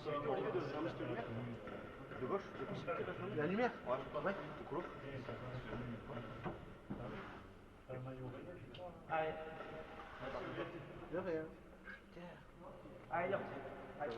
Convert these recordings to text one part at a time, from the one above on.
De gauche, la lumière. Ouais, c'est cool. Allez. De rien. Allez, allez.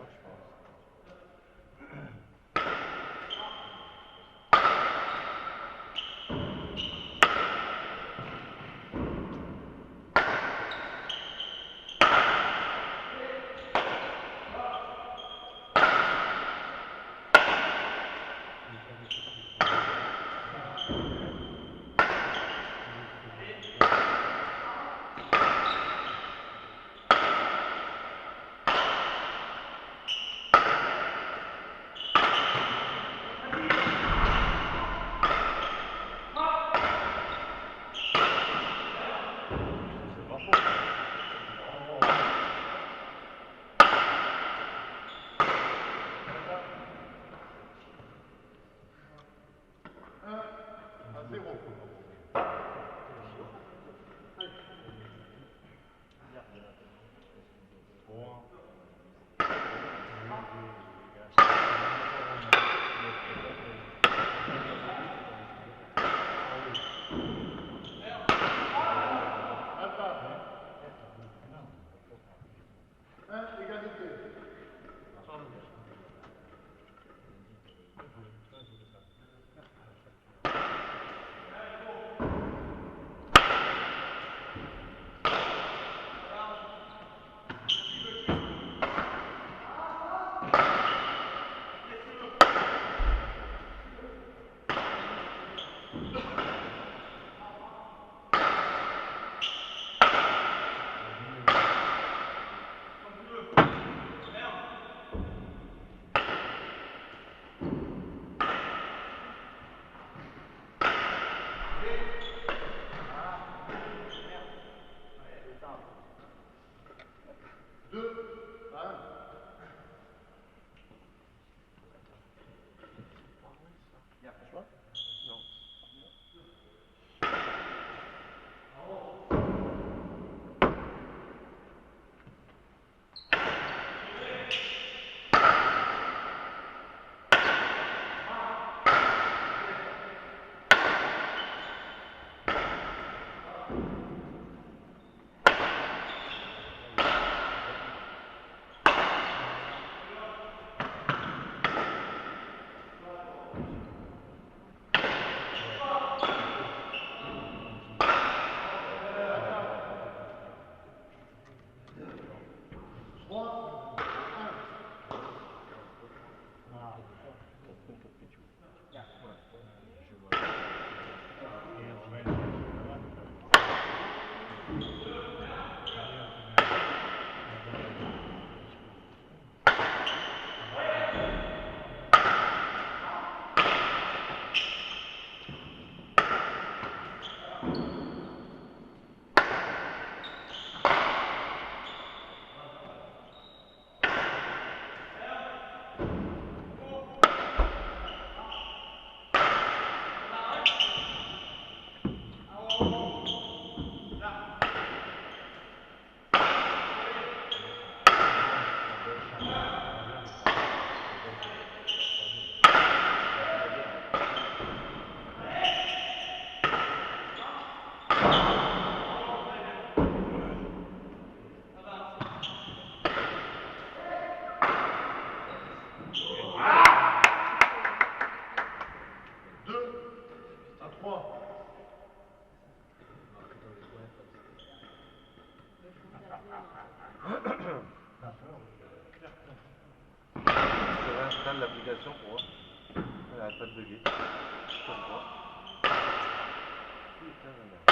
Installe l'application pour voir. Elle arrête pas de bugger. Putain de merde.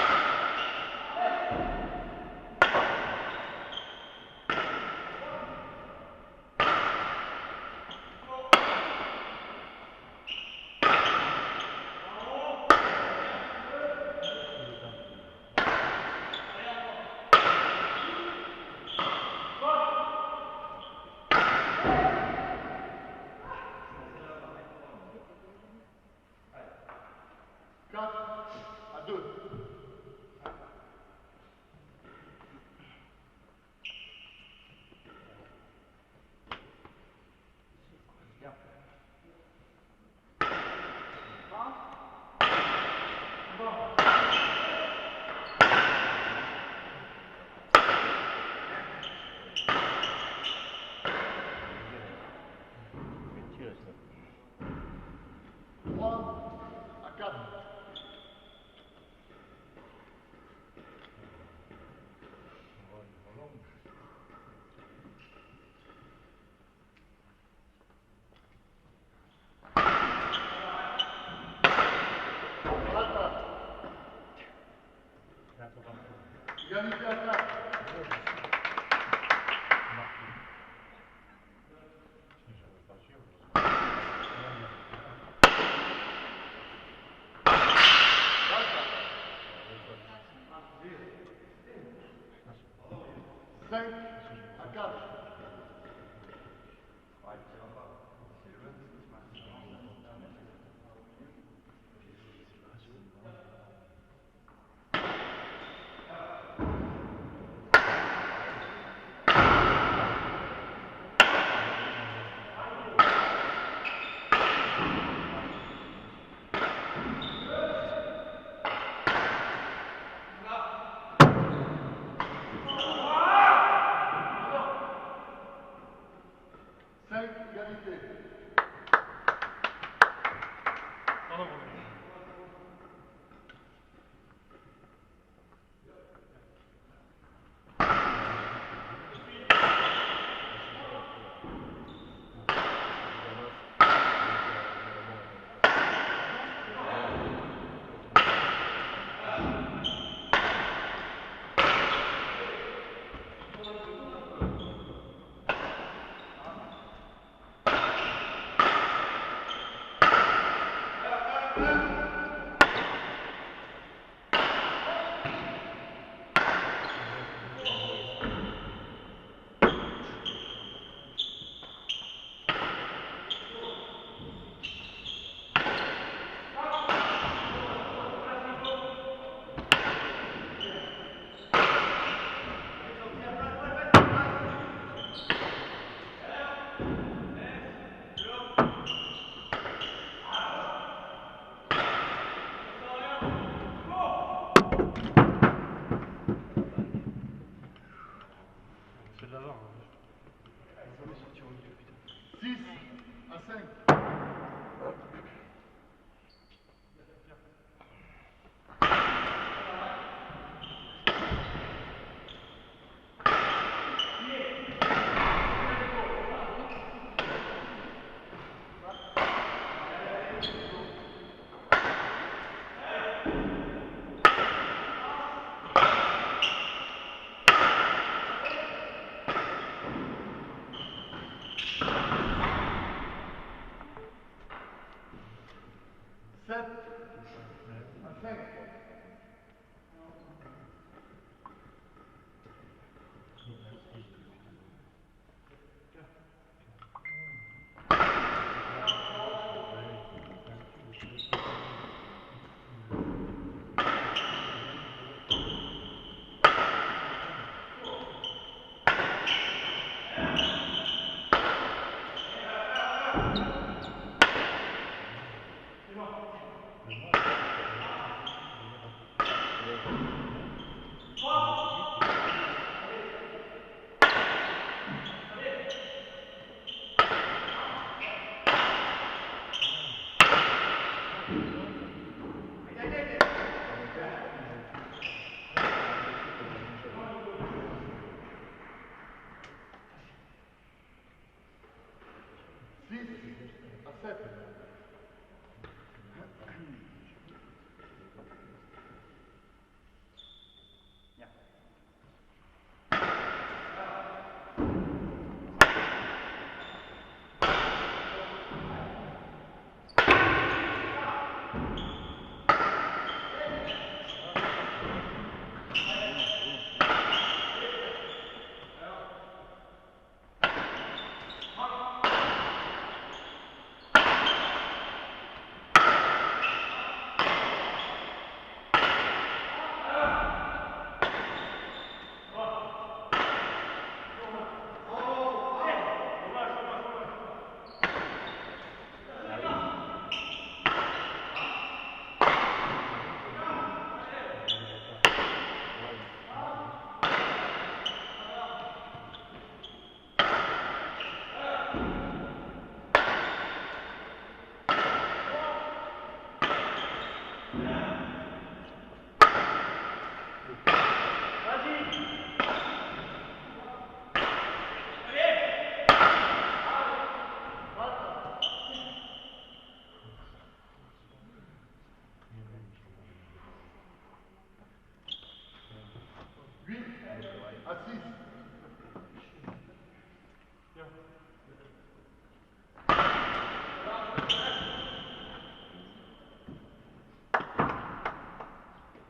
à 6.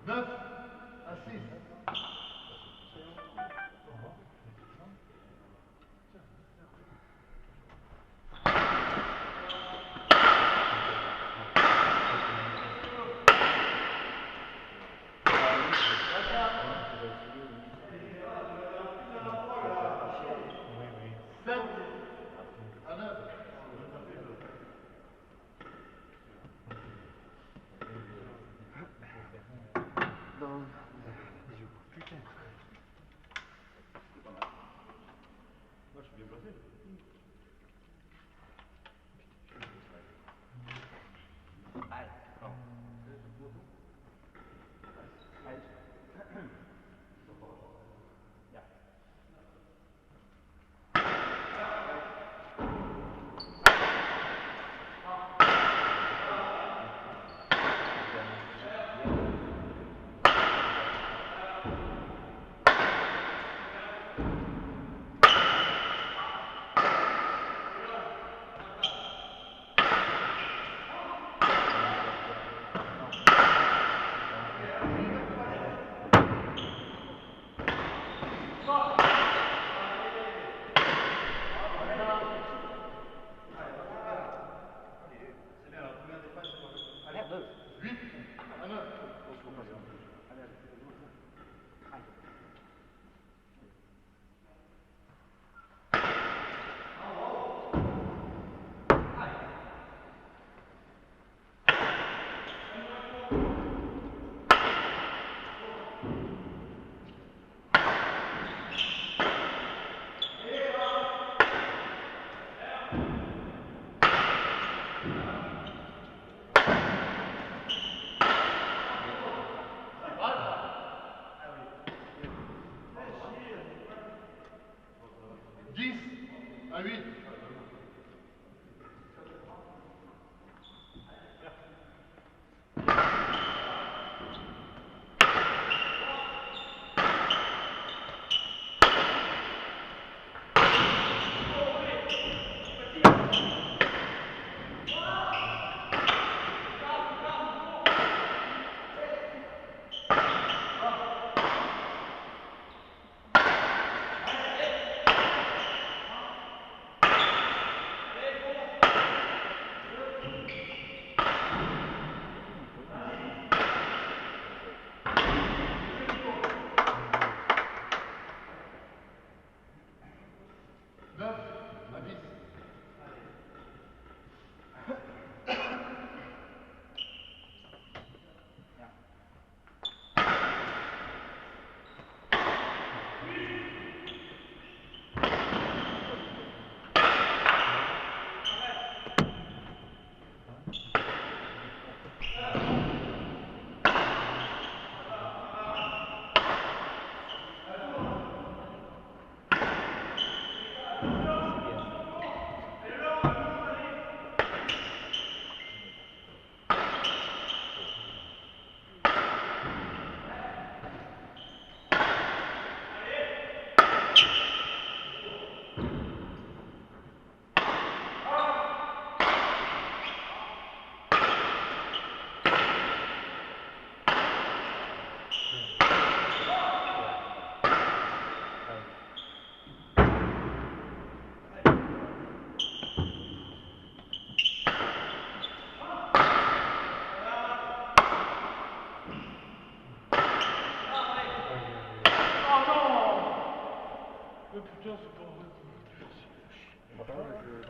Neuf à 6. 7 à 9. Putain. Moi, je suis bien placé. Allez. Allez. Ja. Allez, deux. 8 à 9. Allez, allez. Allez. Dix à 8. Neuf à 10.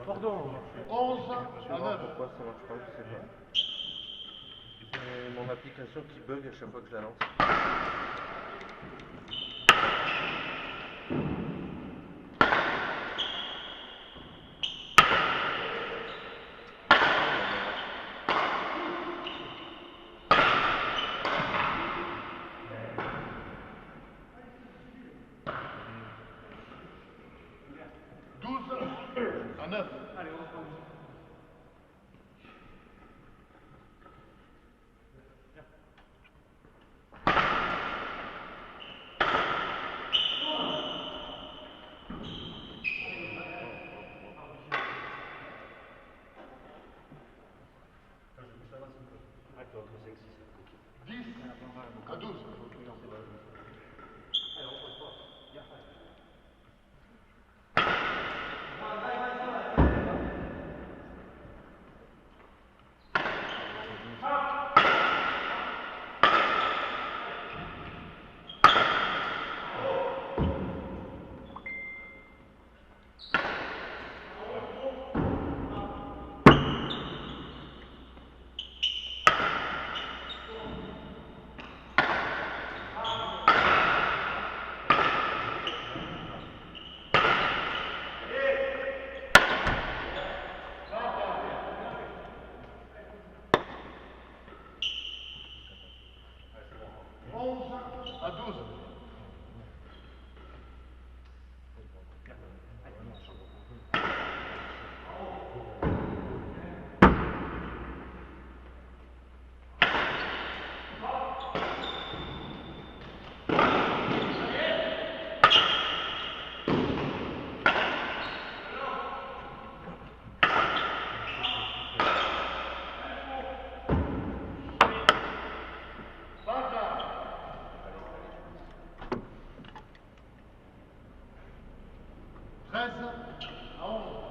Pardon. 11 Je à vais voir 9. pourquoi ça marche pas, je sais pas. C'est mon application qui bug à chaque fois que je la lance. À 9. Allez, on reprend. 13 à 11.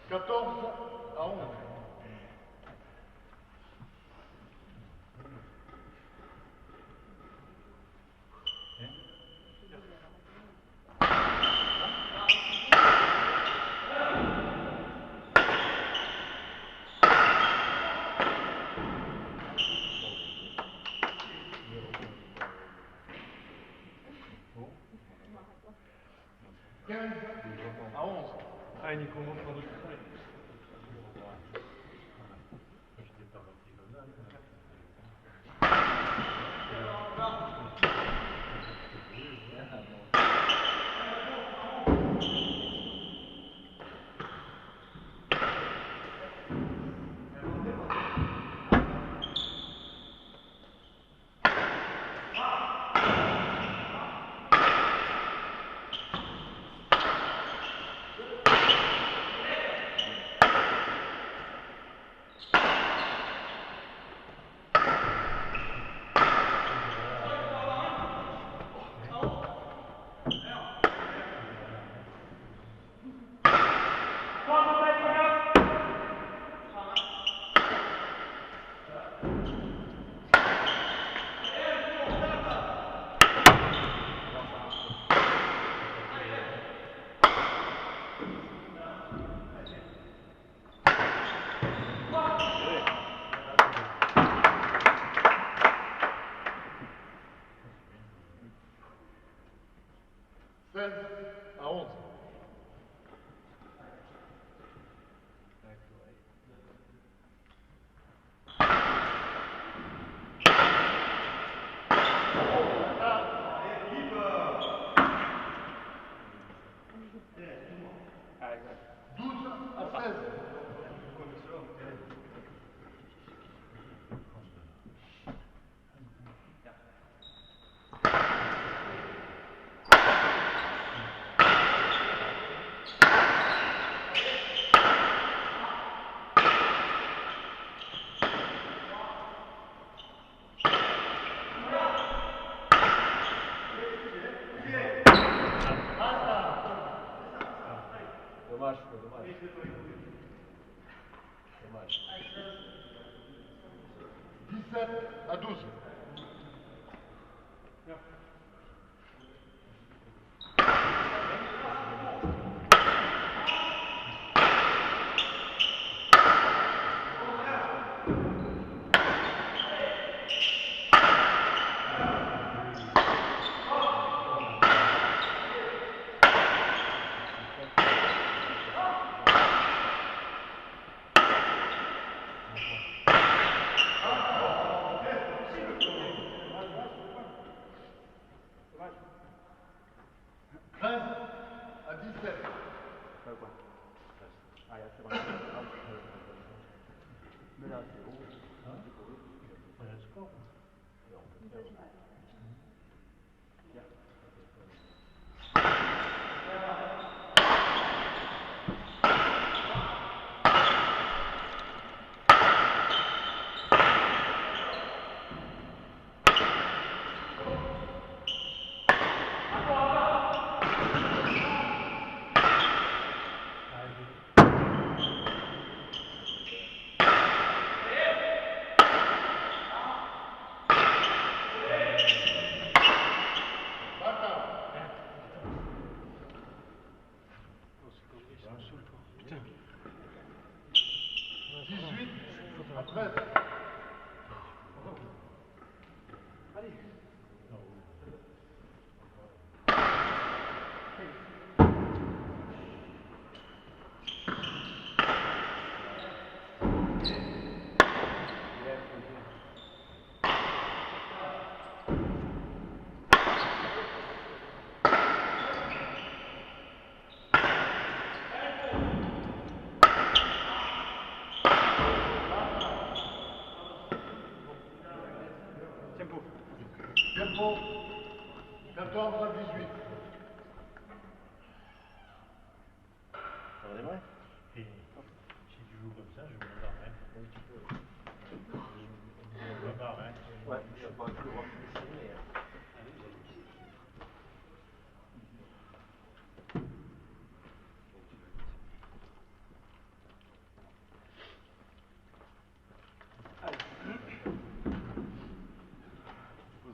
Quatorze à 11. À 11. Ah, Nico, on prend d'autres. À 11. Douze à 16. Dommage, dommage. Dommage. 17 à 12. Tempo. 14 à 18. Ça va démarrer? Et si tu joues comme ça, je me barre, hein. Je me barre, hein. Ouais, je sais pas, je le vois plus ici, mais...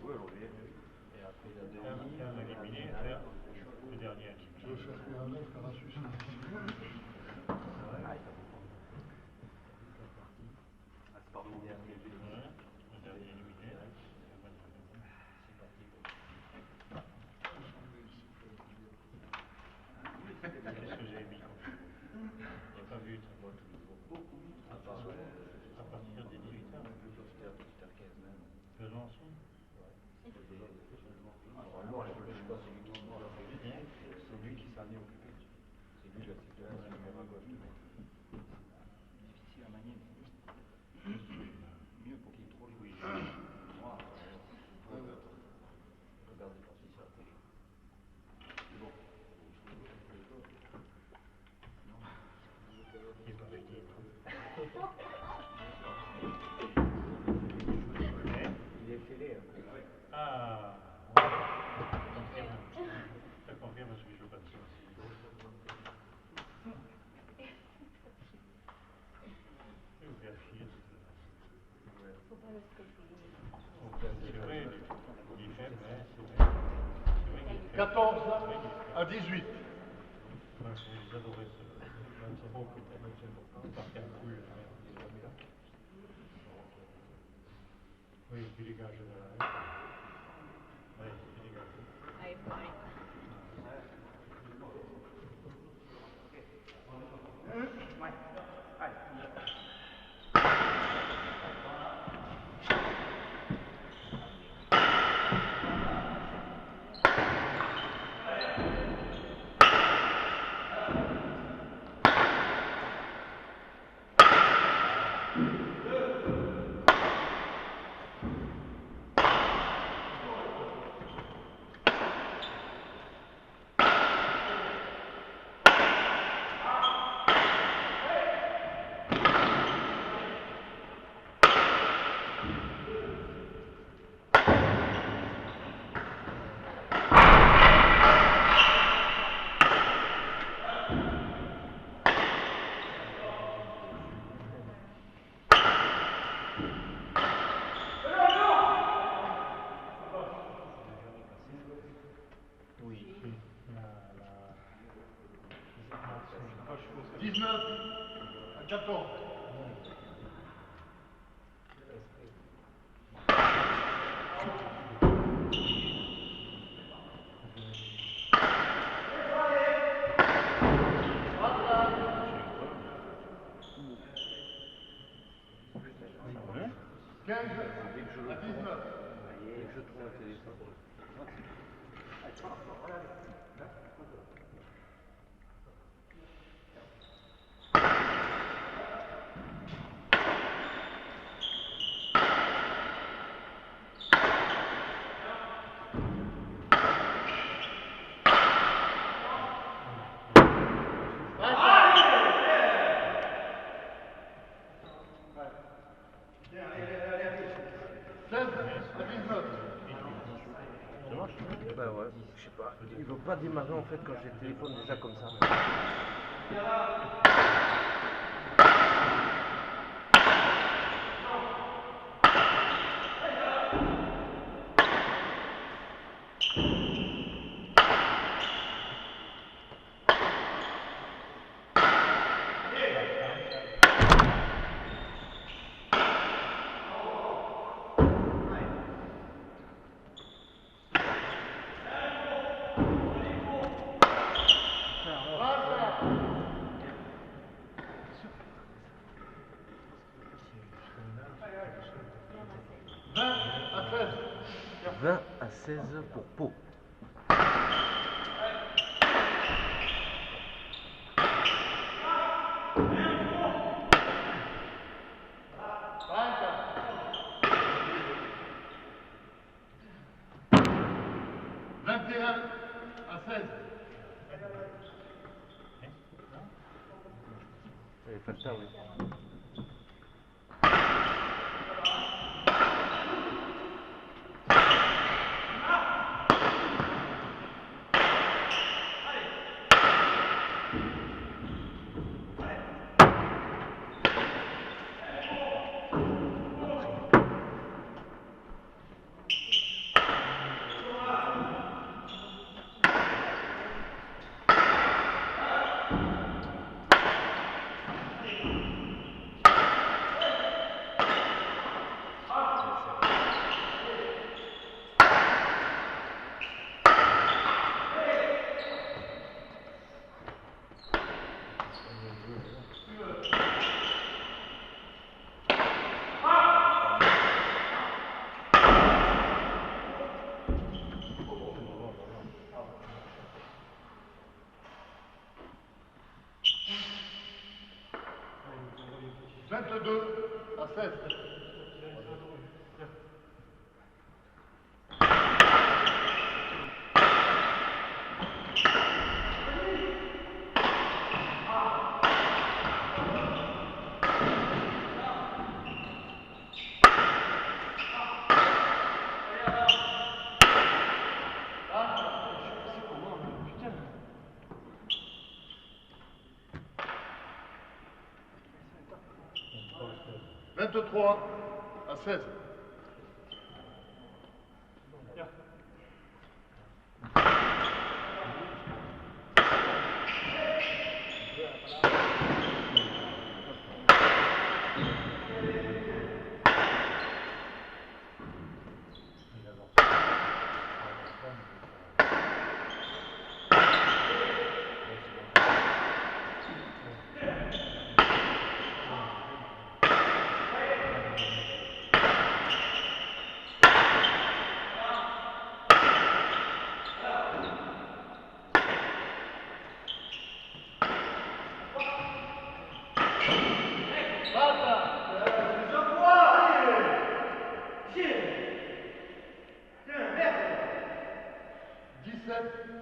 Et après, il y a deux... Un éliminé, le dernier éliminé. Je veux faire un 9 à la Suisse. Le dernier éliminé. Qu'est-ce que j'ai mis comme jeu? Il n'y a pas vu ça. À partir des 18h. Besançon. Normalement, je sais pas, c'est lui qui s'en est occupé. C'est lui la situation numéro à gauche. Difficile à manier. Mieux pour qu'il y ait trop de bruit. Moi, Regardez pas si c'est la télé. C'est bon. Il est pas fini. Il est télé. Ah, ça confirme parce que je joue pas de ça. Je vais vérifier. C'est vrai, il est faible, hein, c'est vrai. C'est vrai qu'il est faible. 14 à 18. Moi, j'ai adoré ce trop par quel coup. Oui, il dégage là. Oui, il dégage. Allez, pareil. Ouais. Allez. 19 à 14. Hein? 15 à 19. Et je trouve la télé. Bah ouais, je sais pas. Il veut pas démarrer en fait quand j'ai le téléphone déjà comme ça. À 16. 20 à 16 pour Pau. Falta, oui. À 16. Putain. 23 à 16.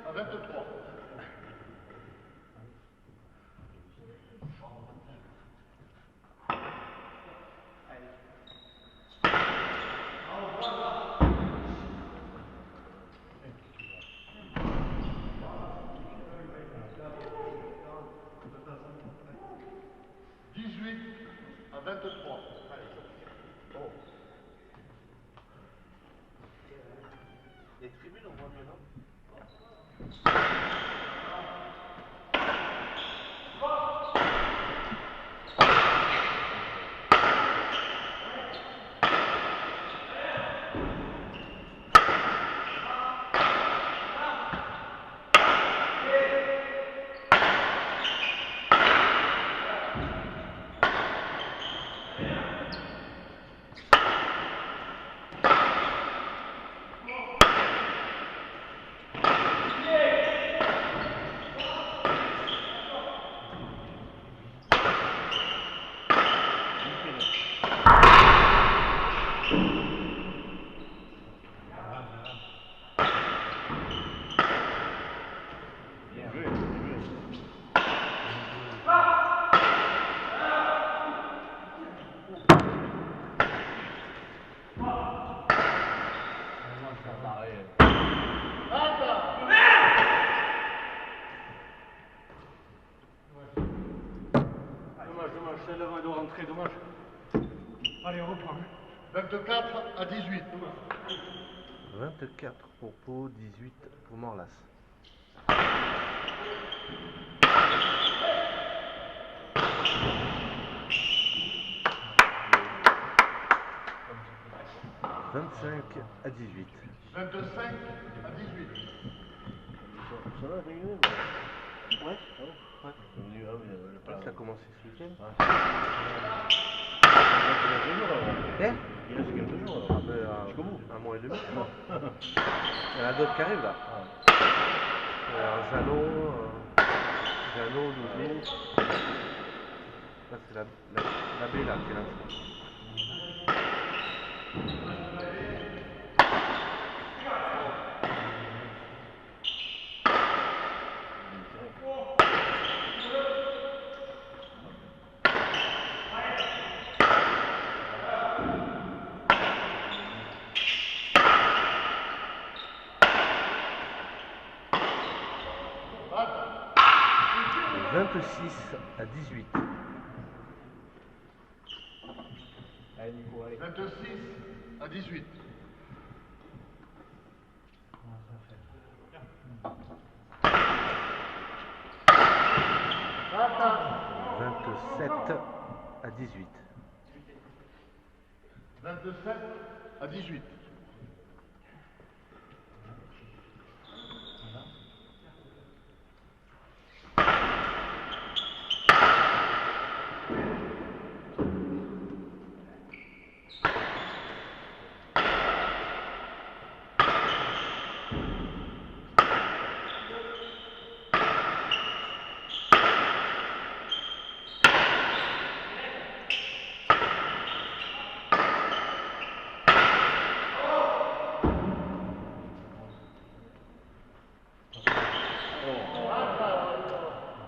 À 23. À 23. Les tribunes, on voit mieux, non? Dommage, celle-là doit rentrer, dommage. Allez, on reprend. 24 à 18. 24 pour Pau, 18 pour Morlas. 25 à 18. 25 à 18. Ça va, t'es gagné? Ouais. Ouais. Ça a commencé ce week-end. Il Eh reste quelques jours Ah alors. ben, Jusqu'au bout. un mois et demi, je crois. Il y en a d'autres qui arrivent là. Jeannot, Loulou. Ça c'est la B là qui est là, je crois. 26 à 18. Allez, Nico, allez. 26 à 18. Comment ça fait? 27 à 18. 27 à 18. Voilà.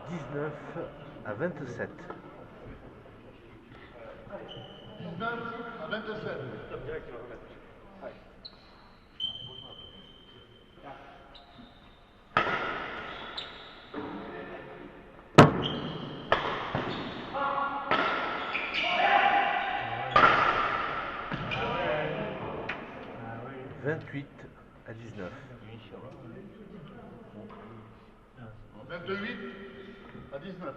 19 à 27. 19 à 27. 28 à 19. 28 à 19.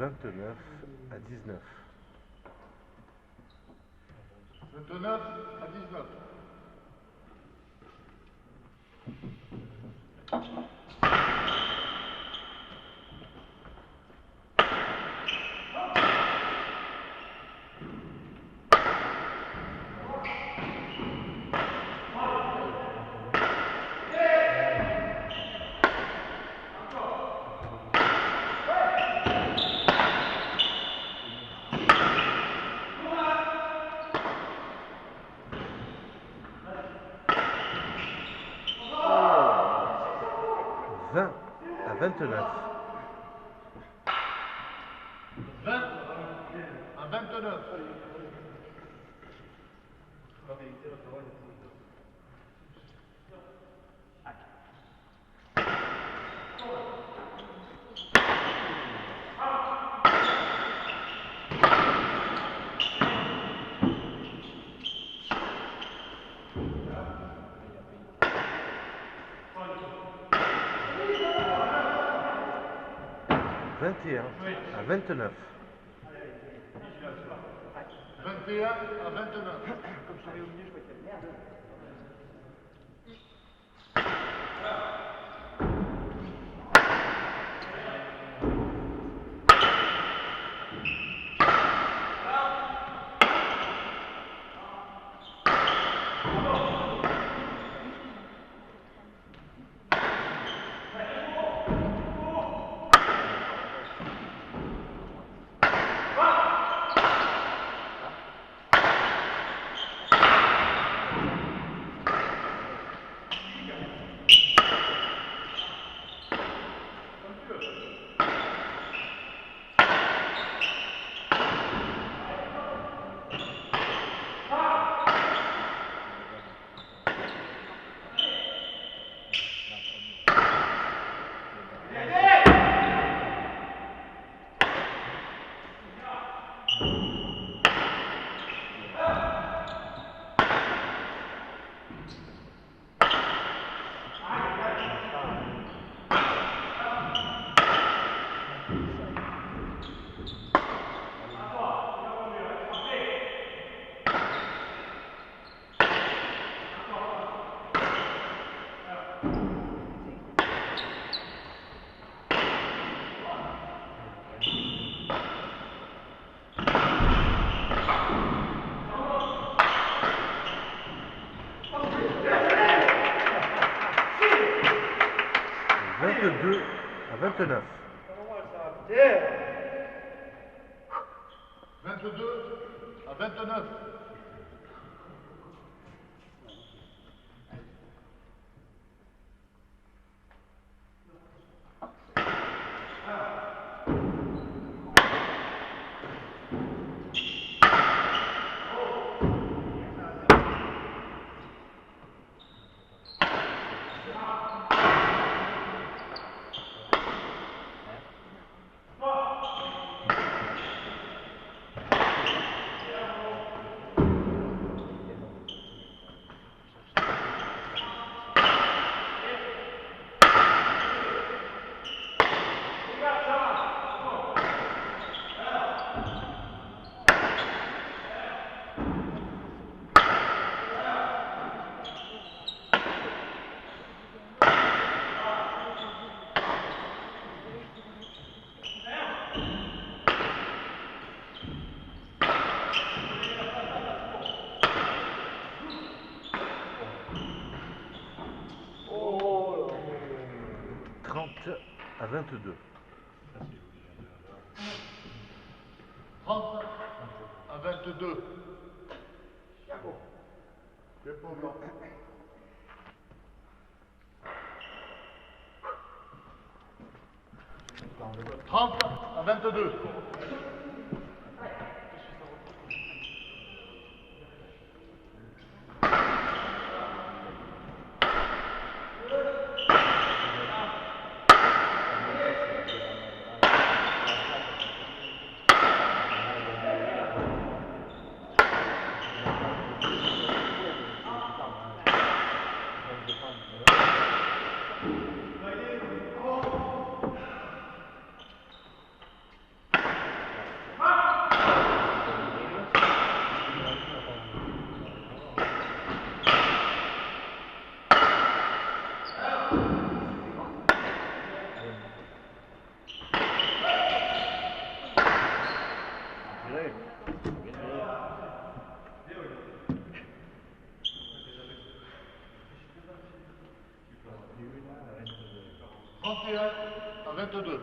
Vingt-neuf à 19. 29 à 19. 20 à 29. 20 à 29. 21 à 29. 21 à 29. Comme je savais au milieu, je croyais que merde. 22 à 29. 22 à 29. À 22. 30 à 22. C'est pour blanc. 30 à 22. À 22.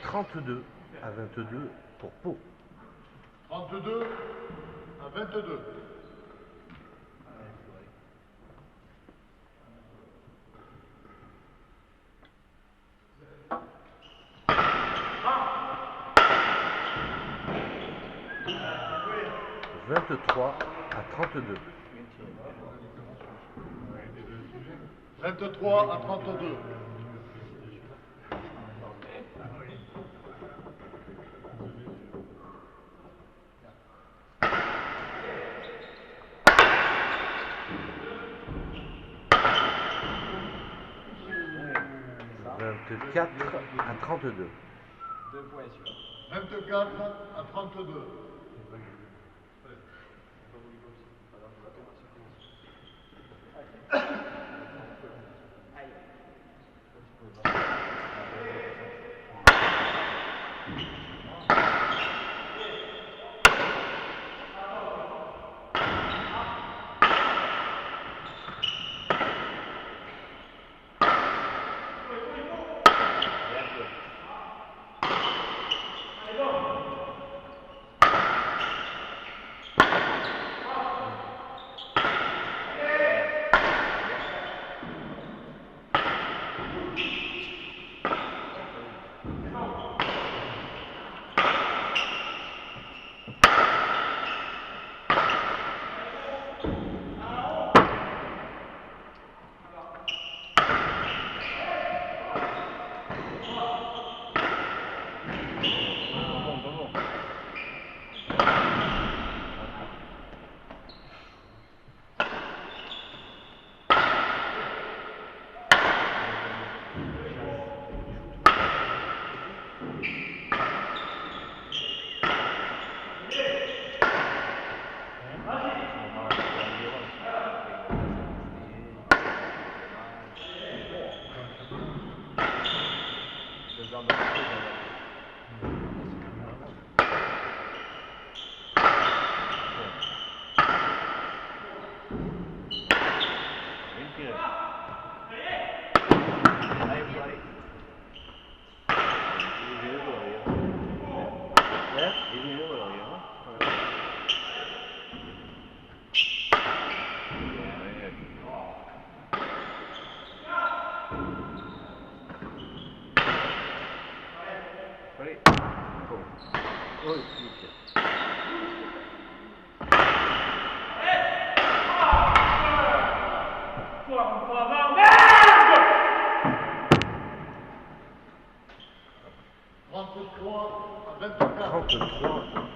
32 à 22 pour Pau. 32 à 22. « 23 à 32. 23 à 32. Ça, 24 à 32. 2 points sur. 24 à 32. Oh, nickel.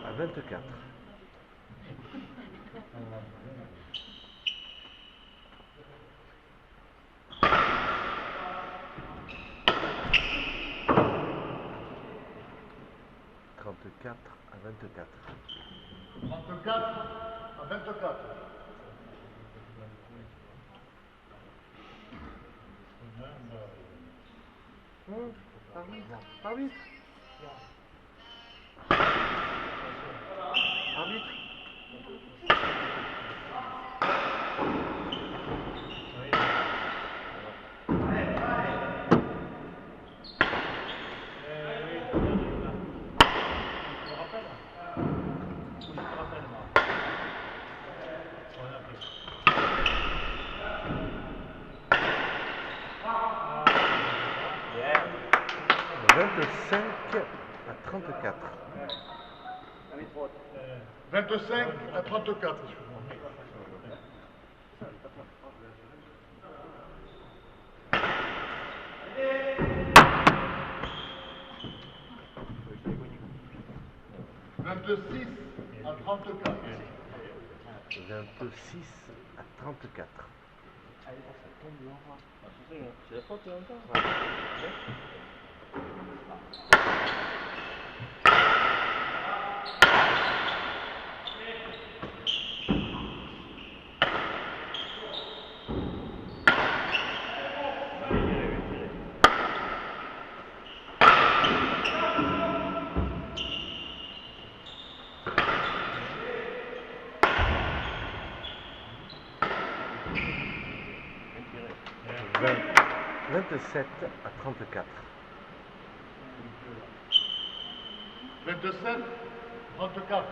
à 24. 33 à 24. À 24. 34 à 24. Arbitre. Arbitre. Yeah. 25 à 34. 25 à 34. « 26 à 34. 26 à 34. C'est la faute en même temps. Vingt-sept à 34. 27, 34.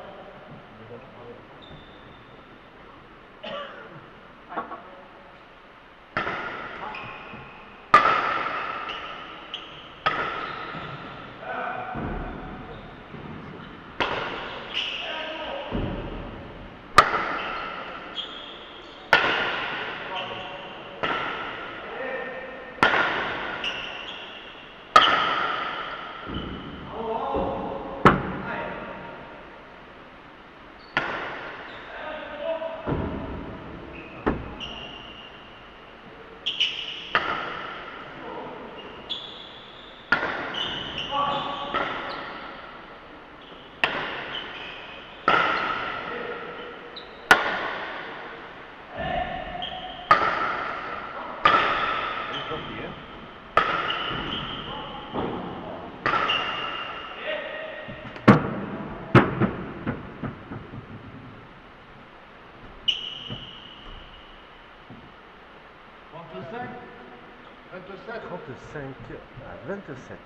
Trente-cinq, 27. 35 à 27.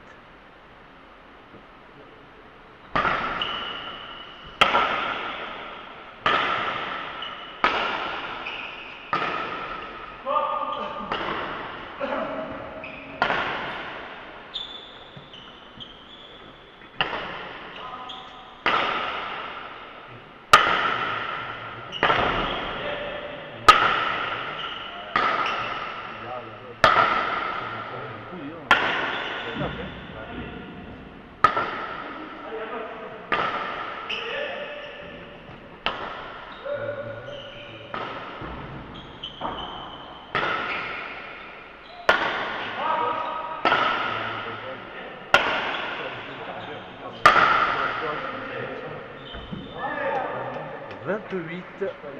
« 28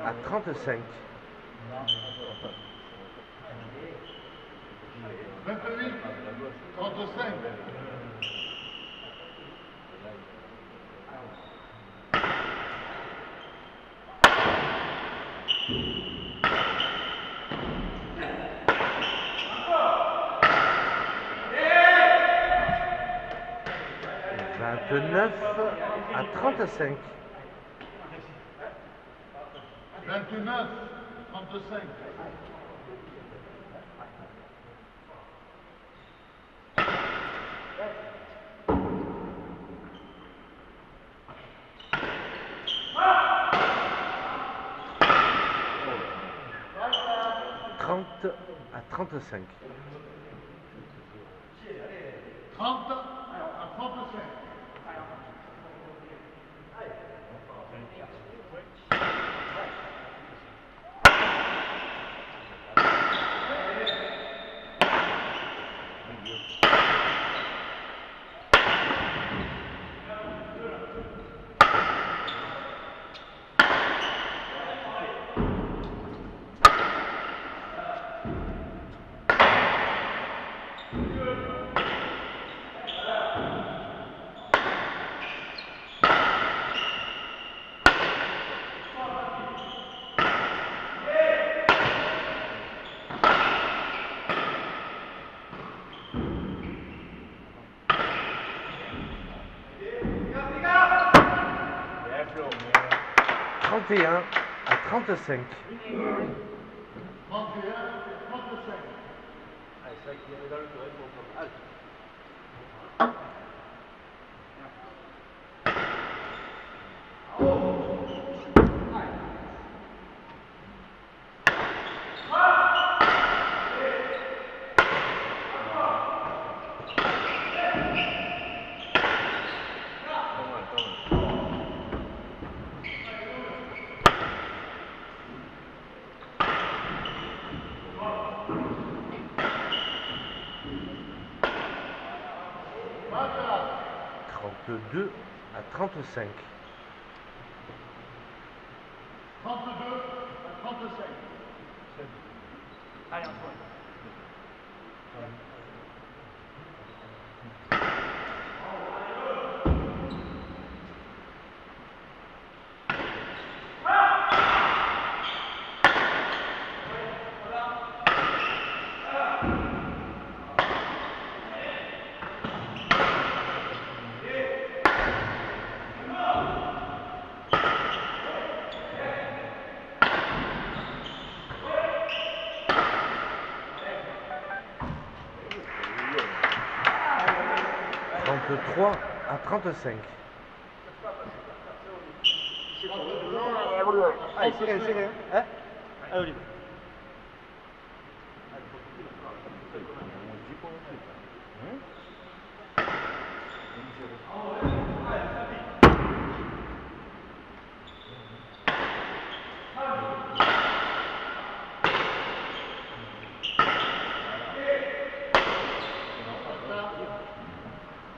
à 35. 28, 35. « 29 à 35. 29, 35. 30 à 35. 30 à 35. Bien, Flo. 31 à 35. 31, 35. Ah, c'est vrai qu'il y avait dans le tour, il faut comme halte. Bata, 32 à 35. 32 à 35. Allez, Antoine. 33 à 35. Allez, serré, serré. Hein? Allez, Olivier.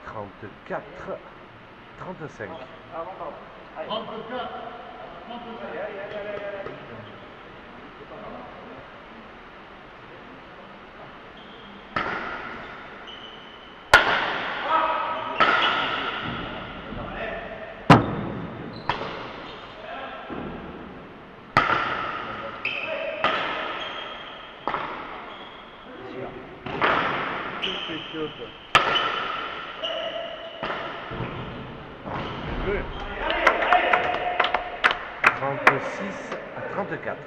Trente-quatre, 35. 34, 35. Deux. 36 à 34.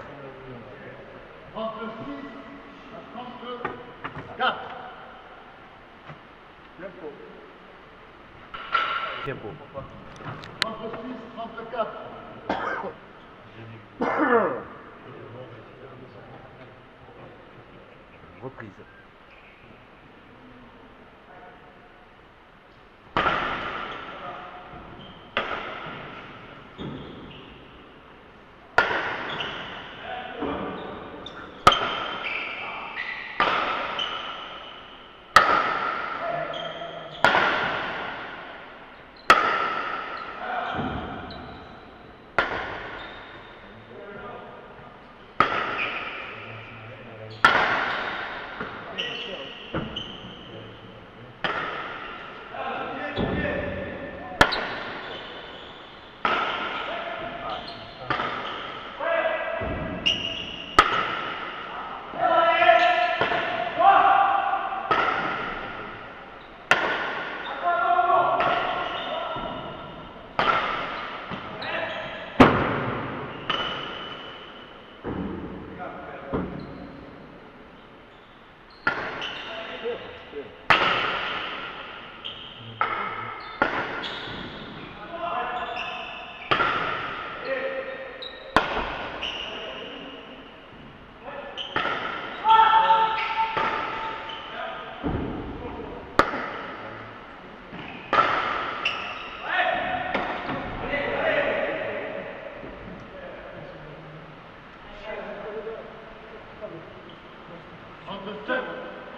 36 à 34. Tempo. 36, 34. Reprise.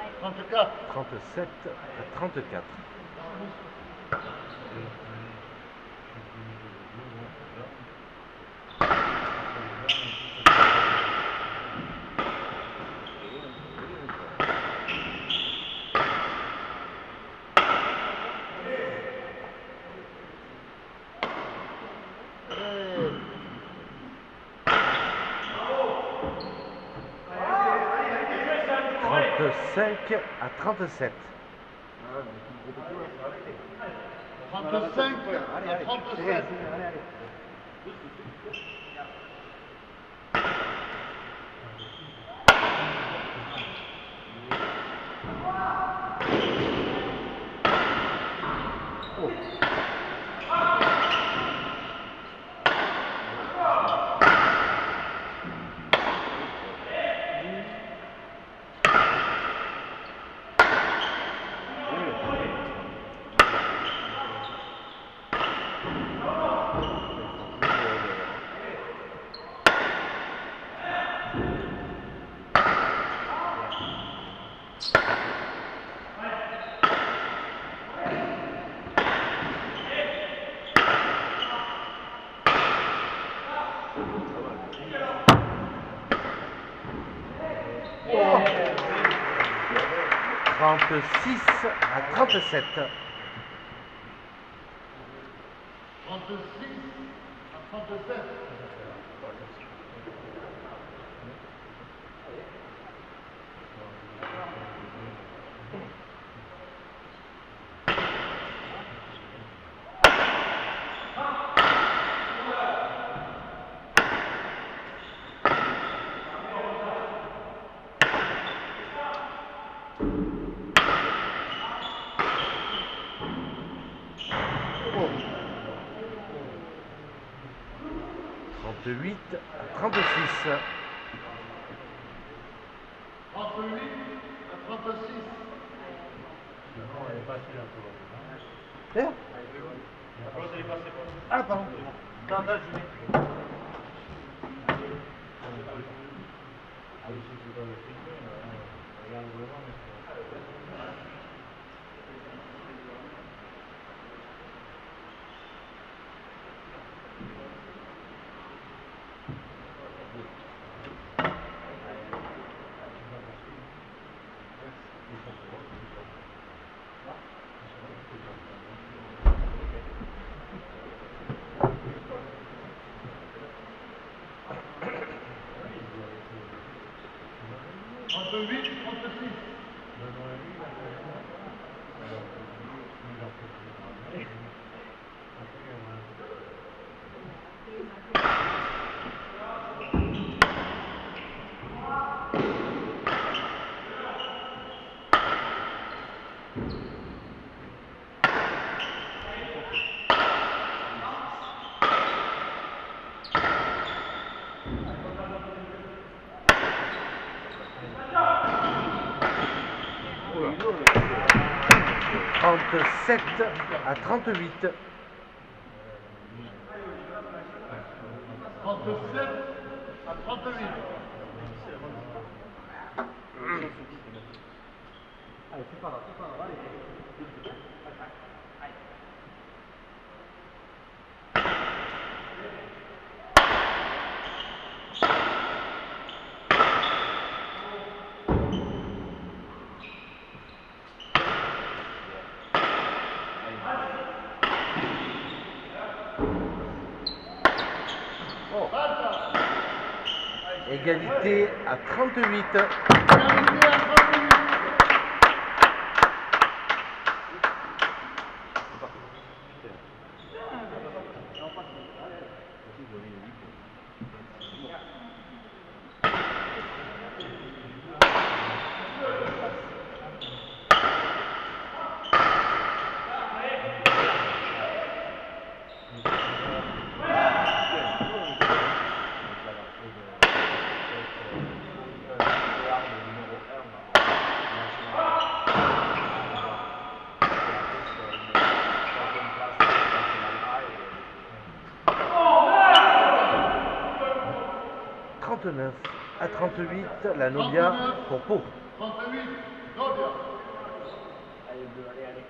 Trente-sept, 34. 37 à 34. Cinq à 37. 35 à 37. Trente-six à 37. 36 à 37. 38 à 36. 38 à 36. Non, elle est passée là pour D'ailleurs. La pause elle est passée. Ah, pardon. Attends, je mets. Ah, ici, c'est dans le film, regarde vraiment, mais Oula. 37 à 38. 37 à 38. Allez, c'est pas là, allez. Égalité à 38. Égalité à 38. À 38, la Nobia pour Pau. 38, Nobia. Allez, deux, allez.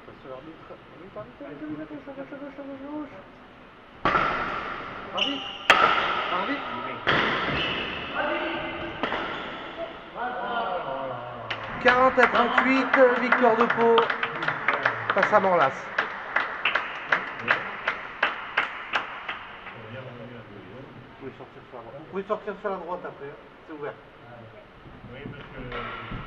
Attention l'arbitre. Arbitre. 40 à 38, victoire de Pau face à Morlas. Vous pouvez sortir sur la droite après, c'est ouvert. oui, parce que